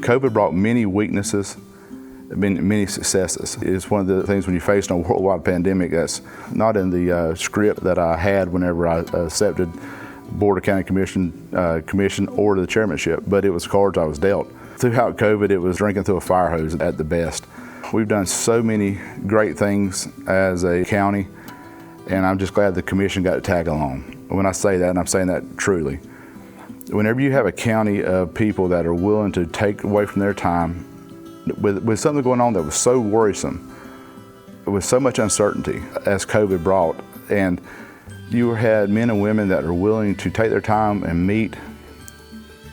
COVID brought many weaknesses, many successes. It's one of the things when you're facing a worldwide pandemic that's not in the script that I had whenever I accepted Board of County Commission or the chairmanship, but it was cards I was dealt. Throughout COVID, it was drinking through a fire hose at the best. We've done so many great things as a county, and I'm just glad the commission got to tag along. When I say that, and I'm saying that truly, whenever you have a county of people that are willing to take away from their time with something going on that was so worrisome, with so much uncertainty as COVID brought, and you had men and women that are willing to take their time and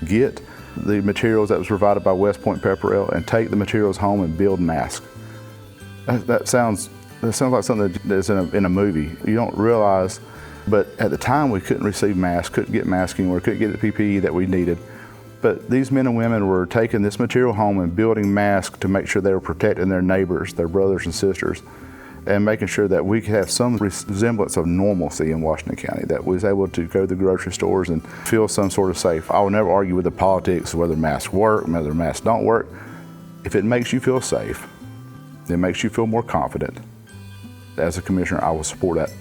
get the materials that was provided by West Point Pepperell and take the materials home and build masks. That sounds like something that's in a movie. You don't realize, but at the time we couldn't receive masks, couldn't get masking, or couldn't get the PPE that we needed. But these men and women were taking this material home and building masks to make sure they were protecting their neighbors, their brothers and sisters, and making sure that we could have some resemblance of normalcy in Washington County, that we was able to go to the grocery stores and feel some sort of safe. I will never argue with the politics of whether masks work, whether masks don't work. If it makes you feel safe, it makes you feel more confident. As a commissioner, I will support that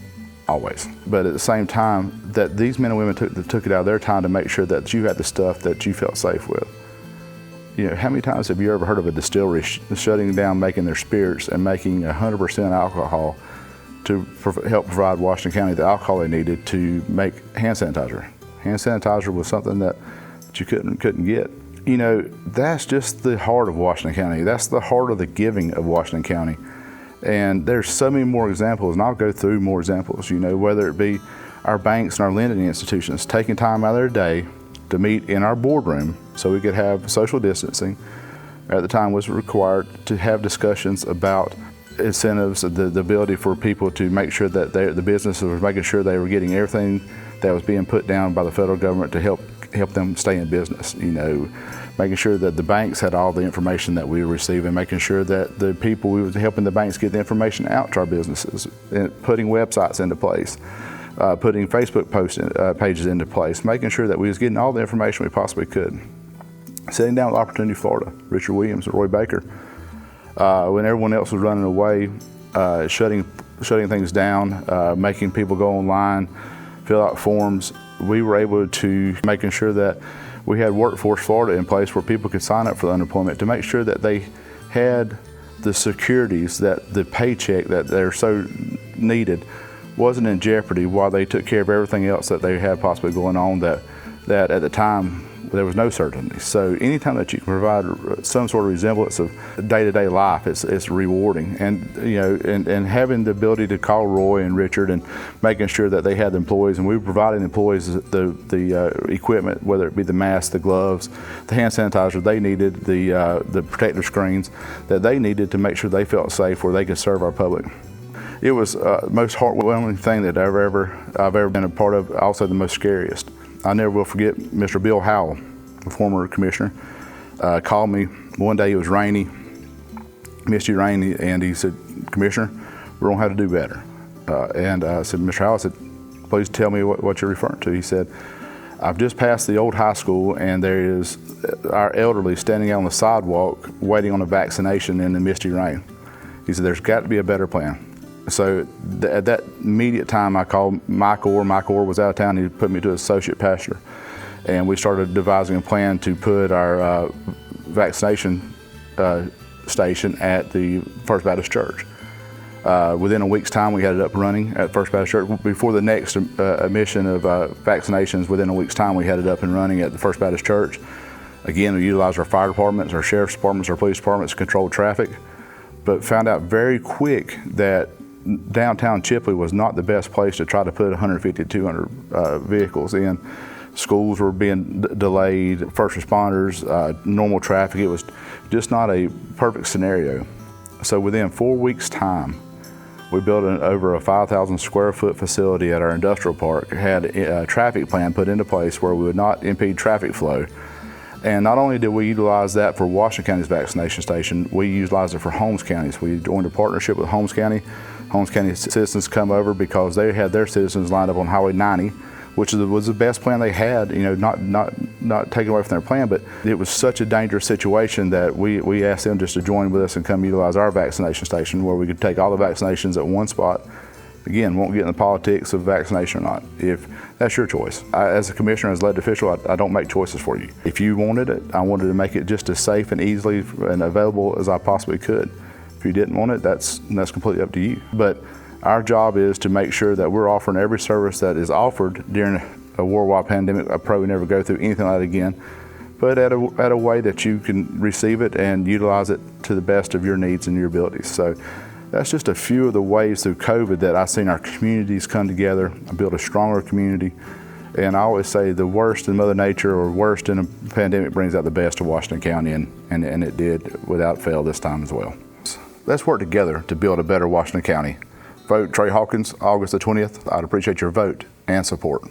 always. But at the same time, that these men and women took it out of their time to make sure that you had the stuff that you felt safe with. You know, how many times have you ever heard of a distillery shutting down making their spirits and making 100% alcohol to help provide Washington County the alcohol they needed to make hand sanitizer? Hand sanitizer was something that you couldn't get. You know, that's just the heart of Washington County. That's the heart of the giving of Washington County. And there's so many more examples, and I'll go through more examples, you know, whether it be our banks and our lending institutions taking time out of their day to meet in our boardroom so we could have social distancing. At the time was required to have discussions about incentives, the ability for people to make sure that the businesses were making sure they were getting everything that was being put down by the federal government to help them stay in business. You know, making sure that the banks had all the information that we were receiving, making sure that the people, we were helping the banks get the information out to our businesses, and putting websites into place, putting Facebook pages into place, making sure that we was getting all the information we possibly could. Sitting down with Opportunity Florida, Richard Williams and Roy Baker, when everyone else was running away, shutting things down, making people go online, fill out forms, we were able to making sure that we had Workforce Florida in place where people could sign up for the unemployment to make sure that they had the securities, that the paycheck that they're so needed wasn't in jeopardy while they took care of everything else that they had possibly going on that at the time there was no certainty. So anytime that you can provide some sort of resemblance of day-to-day life, it's rewarding. And you know, and having the ability to call Roy and Richard and making sure that they had the employees, and we were providing the employees the equipment, whether it be the masks, the gloves, the hand sanitizer they needed, the protective screens that they needed to make sure they felt safe where they could serve our public. It was the most heartwarming thing that I've ever been a part of, also the most scariest. I never will forget Mr. Bill Howell, a former commissioner, called me one day. It was rainy, misty rain, and he said, "Commissioner, we're gonna have to do better." And I said, "Mr. Howell," I said, "please tell me what you're referring to." He said, "I've just passed the old high school, and there is our elderly standing out on the sidewalk waiting on a vaccination in the misty rain." He said, "There's got to be a better plan." So at that immediate time, I called Mike Orr. Mike Orr was out of town. He put me to an associate pastor. And we started devising a plan to put our vaccination station at the First Baptist Church. Within a week's time, we had it up and running at First Baptist Church. Before the next admission of vaccinations, within a week's time, we had it up and running at the First Baptist Church. Again, we utilized our fire departments, our sheriff's departments, our police departments to control traffic, but found out very quick that downtown Chipley was not the best place to try to put 150 to 200 vehicles in. Schools were being delayed, first responders, normal traffic. It was just not a perfect scenario. So within 4 weeks' time, we built over a 5,000 square foot facility at our industrial park, had a traffic plan put into place where we would not impede traffic flow. And not only did we utilize that for Washington County's vaccination station, we utilized it for Holmes County's. We joined a partnership with Holmes County. Holmes County citizens come over because they had their citizens lined up on Highway 90, which was the best plan they had, not taking away from their plan, but it was such a dangerous situation that we asked them just to join with us and come utilize our vaccination station where we could take all the vaccinations at one spot. Again, won't get in the politics of vaccination or not. If that's your choice. As a commissioner, as elected official, I don't make choices for you. If you wanted it, I wanted to make it just as safe and easily and available as I possibly could. If you didn't want it, that's completely up to you. But our job is to make sure that we're offering every service that is offered during a worldwide pandemic. I probably never go through anything like that again, but at a way that you can receive it and utilize it to the best of your needs and your abilities. So that's just a few of the ways through COVID that I've seen our communities come together and build a stronger community. And I always say the worst in Mother Nature or worst in a pandemic brings out the best of Washington County, and it did without fail this time as well. Let's work together to build a better Washington County. Vote Tray Hawkins, August the 20th. I'd appreciate your vote and support.